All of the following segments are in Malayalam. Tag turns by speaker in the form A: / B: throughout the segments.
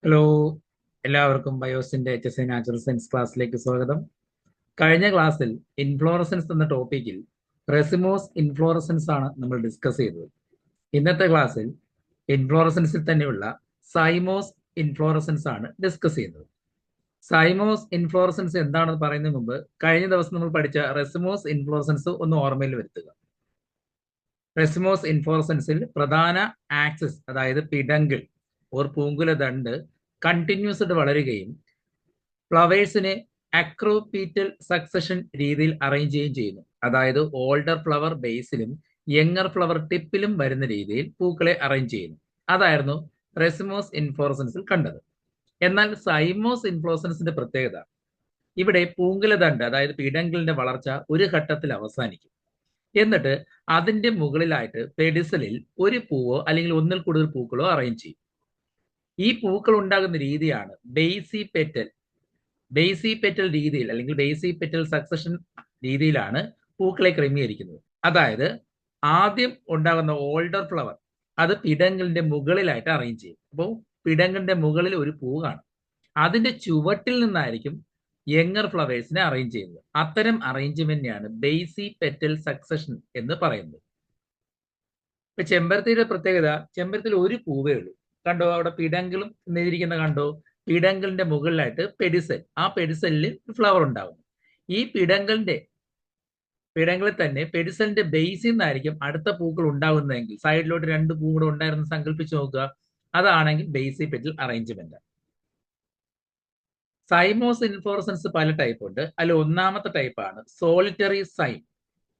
A: ഹലോ, എല്ലാവർക്കും ബയോസിന്റെ HSI നാച്ചുറൽ സയൻസ് ക്ലാസ്സിലേക്ക് സ്വാഗതം. കഴിഞ്ഞ ക്ലാസ്സിൽ ഇൻഫ്ലോറസൻസ് എന്ന ടോപ്പിക്കിൽ റെസിമോസ് ഇൻഫ്ലോറസൻസ് ആണ് നമ്മൾ ഡിസ്കസ് ചെയ്തത്. ഇന്നത്തെ ക്ലാസ്സിൽ ഇൻഫ്ലോറസൻസിൽ തന്നെയുള്ള സൈമോസ് ഇൻഫ്ലോറസൻസ് ആണ് ഡിസ്കസ് ചെയ്യുന്നത്. സൈമോസ് ഇൻഫ്ലോറസൻസ് എന്താണെന്ന് പറയുന്നതിന് മുമ്പ് കഴിഞ്ഞ ദിവസം നമ്മൾ പഠിച്ച റെസിമോസ് ഇൻഫ്ലോറസൻസ് ഒന്ന് ഓർമ്മയിൽ വരുത്തുക. റെസിമോസ് ഇൻഫ്ലോറസൻസിൽ പ്രധാന ആക്സിസ്, അതായത് പിടങ്കിൾ ഓർ പൂങ്കുല ദണ്ട് കണ്ടിന്യൂസ് ആയിട്ട് വളരുകയും ഫ്ലവേഴ്സിനെ അക്രോപീറ്റൽ സക്സഷൻ രീതിയിൽ അറേഞ്ച് ചെയ്യുകയും ചെയ്യുന്നു. അതായത് ഓൾഡർ ഫ്ലവർ ബേസിലും യങ്ങർ ഫ്ലവർ ടിപ്പിലും വരുന്ന രീതിയിൽ പൂക്കളെ അറേഞ്ച് ചെയ്യുന്നു. അതായിരുന്നു റെസിമോസ് ഇൻഫ്ലോറസൻസിൽ കണ്ടത്. എന്നാൽ സൈമോസ് ഇൻഫ്ലോറസൻസിന്റെ പ്രത്യേകത, ഇവിടെ പൂങ്കുല ദണ്ട് അതായത് പിടങ്കിളിന്റെ വളർച്ച ഒരു ഘട്ടത്തിൽ അവസാനിക്കും. എന്നിട്ട് അതിന്റെ മുകളിലായിട്ട് പെഡിസലിൽ ഒരു പൂവോ അല്ലെങ്കിൽ ഒന്നിൽ കൂടുതൽ പൂക്കളോ അറേഞ്ച് ചെയ്യും. ഈ പൂക്കൾ ഉണ്ടാകുന്ന രീതിയാണ് ബേസി പെറ്റൽ രീതിയിൽ അല്ലെങ്കിൽ ബേസി പെറ്റൽ സക്സഷൻ രീതിയിലാണ് പൂക്കളെ ക്രമീകരിക്കുന്നത്. അതായത് ആദ്യം ഉണ്ടാകുന്ന ഓൾഡർ ഫ്ലവർ അത് പിടങ്കലിന്റെ മുകളിലായിട്ട് അറേഞ്ച് ചെയ്യും. അപ്പോൾ പിടങ്കലിന്റെ മുകളിൽ ഒരു പൂ കാണും. അതിന്റെ ചുവട്ടിൽ നിന്നായിരിക്കും യങ്ങർ ഫ്ലവേഴ്സിനെ അറേഞ്ച് ചെയ്യുന്നത്. അത്തരം അറേഞ്ച്മെന്റിനെയാണ് ബേസി പെറ്റൽ സക്സഷൻ എന്ന് പറയുന്നത്. ഇപ്പൊ ചെമ്പരത്തിയുടെ പ്രത്യേകത, ചെമ്പരത്തിയിൽ ഒരു പൂവേ ഉള്ളൂ. കണ്ടോ, അവിടെ പിടങ്കിലും എഴുതിയിരിക്കുന്ന കണ്ടോ, പിടങ്കലിന്റെ മുകളിലായിട്ട് പെഡിസൽ, ആ പെഡിസലിൽ ഫ്ലവർ ഉണ്ടാകും. ഈ പിടങ്ങളിൽ തന്നെ പെഡിസലിന്റെ ബേസിൽ നിന്നായിരിക്കും അടുത്ത പൂക്കൾ ഉണ്ടാകുന്നതെങ്കിൽ, സൈഡിലോട്ട് രണ്ട് പൂ കൂടെ ഉണ്ടായിരുന്നു സങ്കല്പിച്ച് നോക്കുക, അതാണെങ്കിൽ ബേസി പെറ്റൽ അറേഞ്ച്മെന്റ്. സൈമോസ് ഇൻഫ്ലോറസൻസ് പല ടൈപ്പ് ഉണ്ട്. അതിൽ ഒന്നാമത്തെ ടൈപ്പാണ് സോളിറ്ററി സൈം.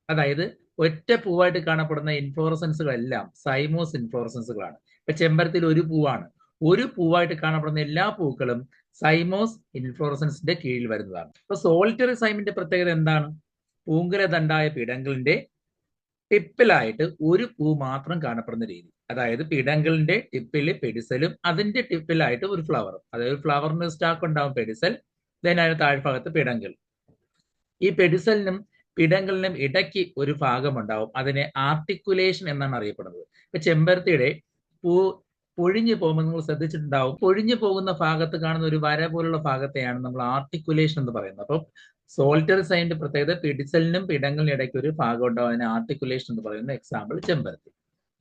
A: അതായത് ഒറ്റ പൂവായിട്ട് കാണപ്പെടുന്ന ഇൻഫ്ലോറസൻസുകളെല്ലാം സൈമോസ് ഇൻഫ്ലോറസൻസുകളാണ്. ഇപ്പൊ ചെമ്പരത്തിൽ ഒരു പൂവാണ്. ഒരു പൂവായിട്ട് കാണപ്പെടുന്ന എല്ലാ പൂക്കളും സൈമോസ് ഇൻഫ്ലോറസൻസിന്റെ കീഴിൽ വരുന്നതാണ്. ഇപ്പൊ സോളിറ്ററി സൈമിന്റെ പ്രത്യേകത എന്താണ്? പൂങ്കുല ദണ്ടായ പിടങ്കലിന്റെ ടിപ്പിലായിട്ട് ഒരു പൂ മാത്രം കാണപ്പെടുന്ന രീതി. അതായത് പിടങ്കലിന്റെ ടിപ്പില് പെഡിസലും അതിന്റെ ടിപ്പിലായിട്ട് ഒരു ഫ്ലവറും. അതായത് ഫ്ലവറിന് സ്റ്റാക്ക് ഉണ്ടാവും പെഡിസൽ, ദെൻ അതിന് താഴ്ഭാഗത്ത് പിടങ്കൽ. ഈ പെഡിസലിനും പിടങ്കലിനും ഇടയ്ക്ക് ഒരു ഭാഗം ഉണ്ടാവും. അതിനെ ആർട്ടിക്കുലേഷൻ എന്നാണ് അറിയപ്പെടുന്നത്. ഇപ്പൊ ചെമ്പരത്തിയുടെ പൂ പൊഴിഞ്ഞു പോകുമ്പോൾ നിങ്ങൾ ശ്രദ്ധിച്ചിട്ടുണ്ടാവും, പൊഴിഞ്ഞു പോകുന്ന ഭാഗത്ത് കാണുന്ന ഒരു വര പോലുള്ള ഭാഗത്തെയാണ് നമ്മൾ ആർട്ടിക്കുലേഷൻ എന്ന് പറയുന്നത്. അപ്പം സോളിറ്ററി സൈനിന്റെ പ്രത്യേകത, പിഡിസലിനും പിടങ്കലിനും ഇടയ്ക്ക് ഒരു ഭാഗം ഉണ്ടാവും, അതിനെ ആർട്ടിക്കുലേഷൻ എന്ന് പറയുന്ന. എക്സാമ്പിൾ ചെമ്പരത്തി.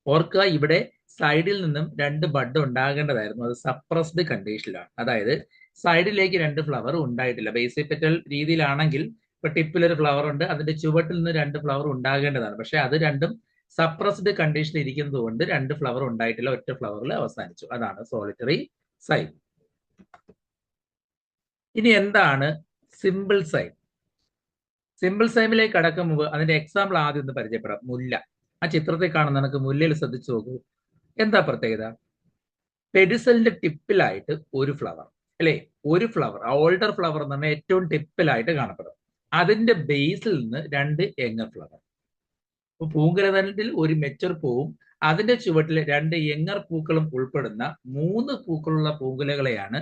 A: ഓർക്കുക, ഇവിടെ സൈഡിൽ നിന്നും രണ്ട് ബഡ് ഉണ്ടാകേണ്ടതായിരുന്നു, അത് സപ്രസ്ഡ് കണ്ടീഷനിലാണ്. അതായത് സൈഡിലേക്ക് രണ്ട് ഫ്ലവർ ഉണ്ടായിട്ടില്ല. ബേസിക് പെറ്റൽ രീതിയിലാണെങ്കിൽ ഇപ്പൊ ടിപ്പിൽ ഒരു ഫ്ലവർ ഉണ്ട്, അതിന്റെ ചുവട്ടിൽ നിന്ന് രണ്ട് ഫ്ലവർ ഉണ്ടാകേണ്ടതാണ്. പക്ഷെ അത് രണ്ടും സപ്രസ്ഡ് കണ്ടീഷനിൽ ഇരിക്കുന്നത് കൊണ്ട് രണ്ട് ഫ്ലവർ ഉണ്ടായിട്ടില്ല, ഒറ്റ ഫ്ലവറിൽ അവസാനിച്ചു. അതാണ് സോളിറ്ററി സൈൻ. ഇനി എന്താണ് സിമ്പിൾ സൈൻ? സിമ്പിൾ സൈമിലേക്ക് കടക്കും മുമ്പ് അതിന്റെ എക്സാമ്പിൾ ആദ്യം ഒന്ന് പരിചയപ്പെടാം. മുല്ല. ആ ചിത്രത്തിൽ കാണുന്ന നമുക്ക് മുല്ലയിൽ ശ്രദ്ധിച്ചു നോക്കൂ. എന്താ പ്രത്യേകത? പെഡിസലിന്റെ ടിപ്പിലായിട്ട് ഒരു ഫ്ലവർ, അല്ലെ? ഒരു ഫ്ലവർ, ഓൾഡർ ഫ്ലവർ എന്ന് പറഞ്ഞാൽ ഏറ്റവും ടിപ്പിലായിട്ട് കാണപ്പെടും. അതിന്റെ ബേസിൽ നിന്ന് രണ്ട് യങ്ങർ ഫ്ലവർ. പൂങ്കരതനത്തിൽ ഒരു മെച്ചർ പൂവും അതിന്റെ ചുവട്ടിൽ രണ്ട് യങ്ങർ പൂക്കളും ഉൾപ്പെടുന്ന മൂന്ന് പൂക്കളുള്ള പൂങ്കുലകളെയാണ്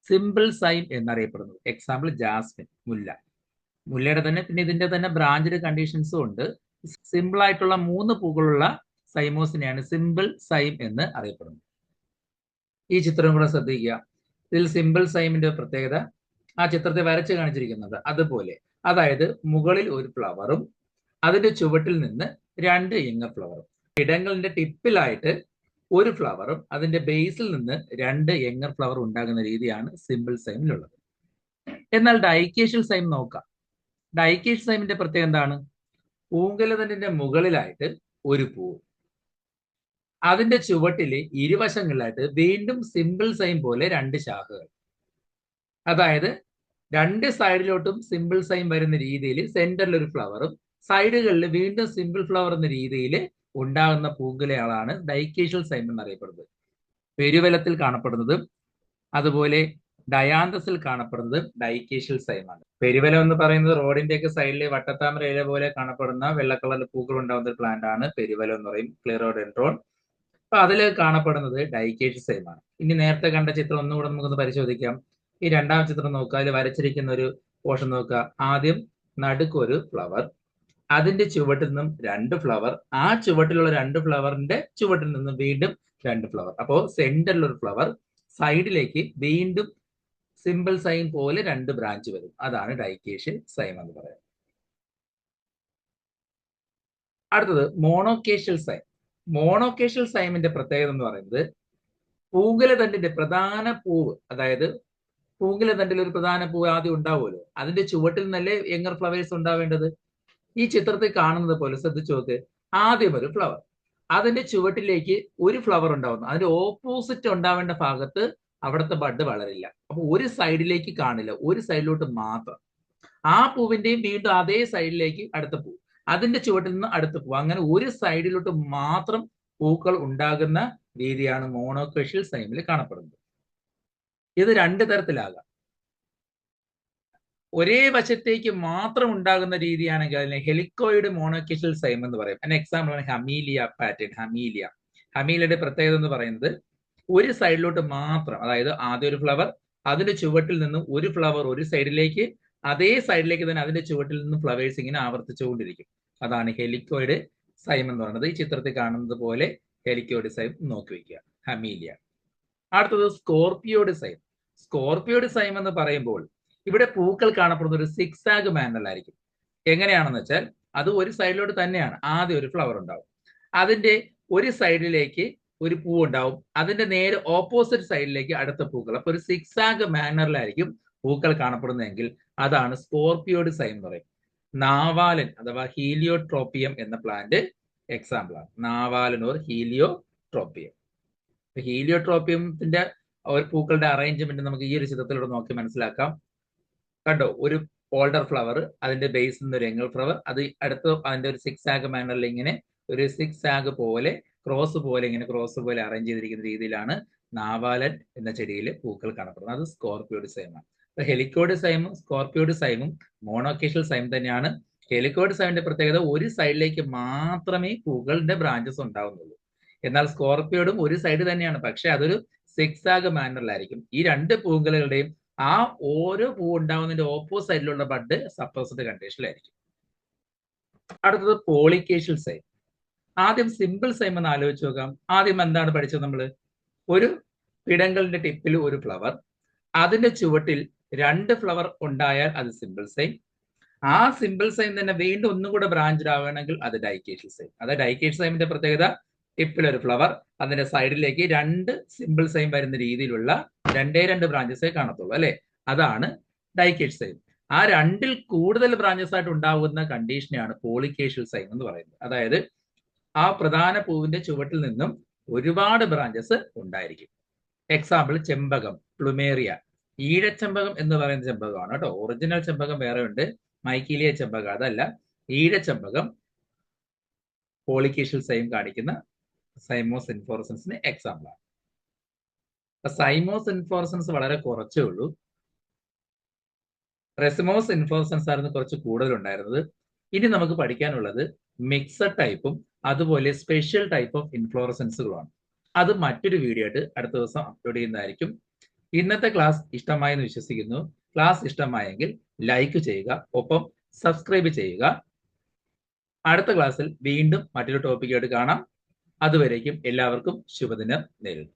A: സിമ്പിൾ സൈം എന്നറിയപ്പെടുന്നത്. എക്സാമ്പിൾ ജാസ്മിൻ, മുല്ല. മുല്ലയുടെ തന്നെ പിന്നെ ഇതിന്റെ തന്നെ ബ്രാഞ്ചഡ് കണ്ടീഷൻസും ഉണ്ട്. സിമ്പിൾ ആയിട്ടുള്ള മൂന്ന് പൂക്കളുള്ള സൈമോസിനെയാണ് സിമ്പിൾ സൈം എന്ന് അറിയപ്പെടുന്നത്. ഈ ചിത്രം കൂടെ ശ്രദ്ധിക്കുക. ഇതിൽ സിമ്പിൾ സൈമിന്റെ പ്രത്യേകത ആ ചിത്രത്തെ വരച്ച് കാണിച്ചിരിക്കുന്നത് അതുപോലെ. അതായത് മുകളിൽ ഒരു ഫ്ലവറും അതിന്റെ ചുവട്ടിൽ നിന്ന് രണ്ട് യങ്ങർ ഫ്ലവറും. ഇടങ്ങളുടെ ടിപ്പിലായിട്ട് ഒരു ഫ്ലവറും അതിന്റെ ബേസിൽ നിന്ന് രണ്ട് യങ്ങർ ഫ്ലവർ ഉണ്ടാകുന്ന രീതിയാണ് സിമ്പിൾ സൈമിലുള്ളത്. എന്നാൽ ഡൈക്കേഷ്യൽ സൈം നോക്കാം. ഡൈക്കേഷ്യൽ സൈമിന്റെ പ്രത്യേകത എന്താണ്? പൂങ്കലതണ്ടിന്റെ മുകളിലായിട്ട് ഒരു പൂവ്, അതിന്റെ ചുവട്ടില് ഇരുവശങ്ങളിലായിട്ട് വീണ്ടും സിമ്പിൾ സൈം പോലെ രണ്ട് ശാഖകൾ. അതായത് രണ്ട് സൈഡിലോട്ടും സിമ്പിൾ സൈം വരുന്ന രീതിയിൽ സെന്ററിൽ ഒരു ഫ്ലവറും സൈഡുകളിൽ വീണ്ടും സിമ്പിൾ ഫ്ലവർ എന്ന രീതിയിൽ ഉണ്ടാകുന്ന പൂങ്കുലകളാണ് ഡൈക്കേഷ്യൽ സൈം എന്നറിയപ്പെടുന്നത്. പെരുവലത്തിൽ കാണപ്പെടുന്നതും അതുപോലെ ഡയാന്തസിൽ കാണപ്പെടുന്നത് ഡൈക്കേഷ്യൽ സൈമാണ്. പെരുവലം എന്ന് പറയുന്നത് റോഡിന്റെയൊക്കെ സൈഡിൽ വട്ടത്താമര ഇല പോലെ കാണപ്പെടുന്ന വെള്ള കളറിൽ പൂക്കൾ ഉണ്ടാകുന്ന ഒരു പ്ലാന്റ് ആണ് പെരുവലം എന്ന് പറയും, ക്ലിറോഡെൻഡ്രോൺ. അപ്പൊ അതിൽ കാണപ്പെടുന്നത് ഡൈക്കേഷ്യൽ സൈമാണ്. ഇനി നേരത്തെ കണ്ട ചിത്രം ഒന്നുകൂടെ നമുക്കൊന്ന് പരിശോധിക്കാം. ഈ രണ്ടാം ചിത്രം നോക്കുക, അതിൽ വരച്ചിരിക്കുന്ന ഒരു പോർഷൻ നോക്കുക. ആദ്യം നടുക്കൊരു ഫ്ലവർ, അതിന്റെ ചുവട്ടിൽ നിന്നും രണ്ട് ഫ്ലവർ, ആ ചുവട്ടിലുള്ള രണ്ട് ഫ്ലവറിന്റെ ചുവട്ടിൽ നിന്നും വീണ്ടും രണ്ട് ഫ്ലവർ. അപ്പോൾ സെന്ററിൽ ഒരു ഫ്ലവർ, സൈഡിലേക്ക് വീണ്ടും സിമ്പിൾ സൈൻ പോലെ 2 ബ്രാഞ്ച് വരും. അതാണ് ഡൈക്കേഷ്യൽ സൈം എന്ന് പറയുന്നത്. അടുത്തത് മോണോക്കേഷ്യൽ സൈം. മോണോക്കേഷ്യൽ സൈമിന്റെ പ്രത്യേകത എന്ന് പറയുന്നത് പൂങ്കലതണ്ടിന്റെ പ്രധാന പൂവ്, അതായത് പൂങ്കലതണ്ടിൽ ഒരു പ്രധാന പൂവ് ആദ്യം ഉണ്ടാവുമല്ലോ, അതിന്റെ ചുവട്ടിൽ നിന്നല്ലേ യങ്ങർ ഫ്ലവേഴ്സ് ഉണ്ടാവേണ്ടത്. ഈ ചിത്രത്തിൽ കാണുന്നത് പോലെ ശ്രദ്ധിച്ചു നോക്ക്. ആദ്യം ഒരു ഫ്ലവർ, അതിന്റെ ചുവട്ടിലേക്ക് ഒരു ഫ്ലവർ ഉണ്ടാവുന്നു. അതിന്റെ ഓപ്പോസിറ്റ് ഉണ്ടാവേണ്ട ഭാഗത്ത് അവിടുത്തെ ബഡ് വളരില്ല. അപ്പൊ ഒരു സൈഡിലേക്ക് കാണില്ല, ഒരു സൈഡിലോട്ട് മാത്രം. ആ പൂവിന്റെയും വീണ്ടും അതേ സൈഡിലേക്ക് അടുത്ത പൂ, അതിന്റെ ചുവട്ടിൽ നിന്ന് അടുത്ത പൂ, അങ്ങനെ ഒരു സൈഡിലോട്ട് മാത്രം പൂക്കൾ ഉണ്ടാകുന്ന രീതിയാണ് മോണോക്കേഷ്യൽ സൈമിൽ കാണപ്പെടുന്നത്. ഇത് 2 തരത്തിലാകാം. ഒരേ വശത്തേക്ക് മാത്രം ഉണ്ടാകുന്ന രീതിയാണെങ്കിൽ അതിനെ ഹെലിക്കോയിഡ് മോണോക്കേഷ്യൽ സൈം എന്ന് പറയും. അതിന് എക്സാമ്പിൾ ആണ് ഹമീലിയ പാറ്റേൺ. ഹമീലിയയുടെ പ്രത്യേകത എന്ന് പറയുന്നത് ഒരു സൈഡിലോട്ട് മാത്രം, അതായത് ആദ്യം ഒരു ഫ്ലവർ, അതിന്റെ ചുവട്ടിൽ നിന്നും ഒരു ഫ്ലവർ ഒരു സൈഡിലേക്ക്, അതേ സൈഡിലേക്ക് തന്നെ അതിന്റെ ചുവട്ടിൽ നിന്നും ഫ്ലവേഴ്സ് ഇങ്ങനെ ആവർത്തിച്ചുകൊണ്ടിരിക്കും. അതാണ് ഹെലിക്കോയിഡ് സൈം എന്ന് പറയുന്നത്. ഈ ചിത്രത്തിൽ കാണുന്നത് പോലെ ഹെലിക്കോയിഡ് സൈം നോക്കി വയ്ക്കുക, ഹമീലിയ. അടുത്തത് സ്കോർപിയോഡ് സൈം. സ്കോർപിയോഡ് സൈം എന്ന് പറയുമ്പോൾ ഇവിടെ പൂക്കൾ കാണപ്പെടുന്ന ഒരു സിക്സാഗ് മാനറിലായിരിക്കും. എങ്ങനെയാണെന്ന് വെച്ചാൽ അത് ഒരു സൈഡിലോട്ട് തന്നെയാണ്. ആദ്യം ഒരു ഫ്ലവർ ഉണ്ടാവും, അതിന്റെ ഒരു സൈഡിലേക്ക് ഒരു പൂ ഉണ്ടാവും, അതിന്റെ നേരെ ഓപ്പോസിറ്റ് സൈഡിലേക്ക് അടുത്ത പൂക്കൾ. അപ്പൊ ഒരു സിക്സാഗ് മാനറിലായിരിക്കും പൂക്കൾ കാണപ്പെടുന്നതെങ്കിൽ അതാണ് സ്കോർപിയോഡ് സൈം എന്ന് പറയും. നാവാലൻ അഥവാ ഹീലിയോട്രോപ്പിയം എന്ന പ്ലാന്റ് എക്സാമ്പിൾ ആണ്. നാവാലൻ ഓർ ഹീലിയോട്രോപ്പിയം. ഹീലിയോട്രോപ്പിയത്തിന്റെ ഒരു പൂക്കളുടെ അറേഞ്ച്മെന്റ് നമുക്ക് ഈ ഒരു ചിത്രത്തിലൂടെ നോക്കി മനസ്സിലാക്കാം. കണ്ടോ, ഒരു ഓൾഡർ ഫ്ലവർ, അതിന്റെ ബേസിൽ നിന്ന് ഒരു യങ്ങർ ഫ്ലവർ, അത് അടുത്ത് അതിന്റെ ഒരു സിക്സാഗ് മാനറിൽ ഇങ്ങനെ ഒരു സിക്സാഗ് പോലെ ക്രോസ് പോലെ അറേഞ്ച് ചെയ്തിരിക്കുന്ന രീതിയിലാണ് നാവാലൻ എന്ന ചെടിയിൽ പൂക്കൾ കാണപ്പെടുന്നത്. അത് സ്കോർപിയോഡ് സൈമാണ്. അപ്പൊ ഹെലിക്കോയിഡ് സൈമും സ്കോർപിയോഡ് സൈമും മോണോക്കേഷ്യൽ സൈം തന്നെയാണ്. ഹെലിക്കോയിഡ് സൈമിന്റെ പ്രത്യേകത ഒരു സൈഡിലേക്ക് മാത്രമേ പൂക്കളുടെ ബ്രാഞ്ചസ് ഉണ്ടാവുന്നുള്ളൂ. എന്നാൽ സ്കോർപിയോഡും ഒരു സൈഡ് തന്നെയാണ്, പക്ഷെ അതൊരു സിക്സാഗ് മാനറിലായിരിക്കും. ഈ 2 പൂങ്കളുടെയും ആ ഓരോ പൂ ഉണ്ടാവുന്നതിന്റെ ഓപ്പോസിറ്റ് സൈഡിലുള്ള ബഡ് സപ്രസ്ഡ് കണ്ടീഷനിലായിരിക്കും. അടുത്തത് പോളിക്കേഷ്യൽ സൈം. ആദ്യം സിമ്പിൾ സൈം എന്ന് ആലോചിച്ച് നോക്കാം. ആദ്യം എന്താണ് പഠിച്ചത് നമ്മൾ? ഒരു പിടങ്കലിന്റെ ടിപ്പിൽ ഒരു ഫ്ലവർ, അതിന്റെ ചുവട്ടിൽ 2 ഫ്ലവർ ഉണ്ടായാൽ അത് സിമ്പിൾ സൈം. ആ സിമ്പിൾ സൈം തന്നെ വീണ്ടും ഒന്നും കൂടെ ബ്രാഞ്ച് ആവുകയാണെങ്കിൽ അത് ഡൈക്കേഷ്യൽ സൈം. അതായത് ഡൈക്കേഷ്യൽ സൈമിന്റെ പ്രത്യേകത ടിപ്പിൽ ഒരു ഫ്ലവർ, അതിന്റെ സൈഡിലേക്ക് 2 സിമ്പിൾ സൈം വരുന്ന രീതിയിലുള്ള 2 ബ്രാഞ്ചസേ കാണത്തുള്ളൂ അല്ലെ. അതാണ് ഡൈക്കേഷ്യൽ സൈം. ആ 2ൽ കൂടുതൽ ബ്രാഞ്ചസ് ആയിട്ട് ഉണ്ടാകുന്ന കണ്ടീഷനെയാണ് പോളിക്കേഷ്യൽ സൈം എന്ന് പറയുന്നത്. അതായത് ആ പ്രധാന പൂവിന്റെ ചുവട്ടിൽ നിന്നും ഒരുപാട് ബ്രാഞ്ചസ് ഉണ്ടായിരിക്കും. എക്സാമ്പിൾ ചെമ്പകം, പ്ലുമേറിയ. ഈഴച്ചെമ്പകം എന്ന് പറയുന്ന ചെമ്പകമാണ് കേട്ടോ. ഒറിജിനൽ ചെമ്പകം വേറെ ഉണ്ട്, മൈക്കീലിയ ചെമ്പകം അതല്ല. ഈഴച്ചെമ്പകം പോളിക്കേഷ്യൽ സൈം കാണിക്കുന്ന സൈമോസ് ഇൻഫ്ലോറസൻസിന് എക്സാമ്പിൾ ആണ്. സൈമോസ് ഇൻഫ്ലോറസൻസ് വളരെ കുറച്ചേ ഉള്ളൂ. റെസിമോസ് ഇൻഫ്ലോറസൻസ് ആയിരുന്നു കുറച്ച് കൂടുതൽ ഉണ്ടായിരുന്നത്. ഇനി നമുക്ക് പഠിക്കാനുള്ളത് മിക്സഡ് ടൈപ്പും അതുപോലെ സ്പെഷ്യൽ ടൈപ്പ് ഓഫ് ഇൻഫ്ലോറസൻസുകളാണ്. അത് മറ്റൊരു വീഡിയോ ആയിട്ട് അടുത്ത ദിവസം അപ്ലോഡ് ചെയ്യുന്നതായിരിക്കും. ഇന്നത്തെ ക്ലാസ് ഇഷ്ടമായെന്ന് വിശ്വസിക്കുന്നു. ക്ലാസ് ഇഷ്ടമായെങ്കിൽ ലൈക്ക് ചെയ്യുക, ഒപ്പം സബ്സ്ക്രൈബ് ചെയ്യുക. അടുത്ത ക്ലാസ്സിൽ വീണ്ടും മറ്റൊരു ടോപ്പിക്കായിട്ട് കാണാം. അതുവരേക്കും എല്ലാവർക്കും ശുഭദിനം നേരുന്നു.